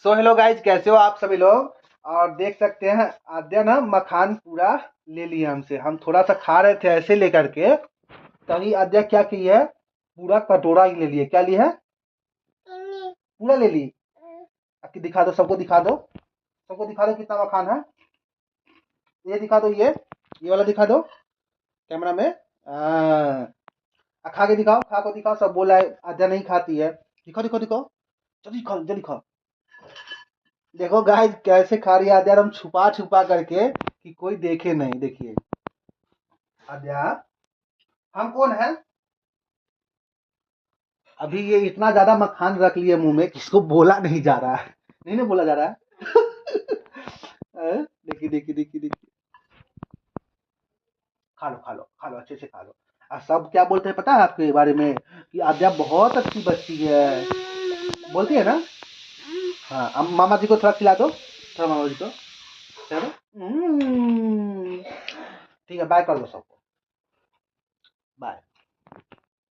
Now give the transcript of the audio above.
So hello guys, कैसे हो आप सभी लोग। और देख सकते हैं आद्या ना मखान पूरा ले लिया हमसे। हम थोड़ा सा खा रहे थे ऐसे लेकर के, तभी आद्या क्या की है, पूरा कटोरा ही ले लिए। क्या ली है? पूरा ले ली। आपकी दिखा दो, सबको दिखा दो, सबको दिखा दो कितना मखान है। ये दिखा दो, ये वाला दिखा दो कैमरा में। खा के दिखाओ, खा को दिखाओ। सब बोला है आद्या नहीं खाती है। दिखाओ दिखाओ दिखाओ, जल्दी खाओ जल्दी खाओ। देखो गाइस कैसे खा रही है आद्या, हम छुपा छुपा करके कि कोई देखे नहीं। देखिए आद्या, हम कौन है? अभी ये इतना ज्यादा मखान रख लिए मुंह में, किसको बोला नहीं जा रहा है। नहीं ना बोला जा रहा है। देखिए देखिए देखिए देखिए, खा लो खा लो खा लो, अच्छे से खा लो। और सब क्या बोलते हैं पता है आपके बारे में, कि आद्या बहुत अच्छी बच्ची है, बोलती है ना। हाँ, अब मामा जी को थोड़ा खिला दो, थोड़ा मामा जी को खिला दो। ठीक है, बाय कर दो सबको, बाय।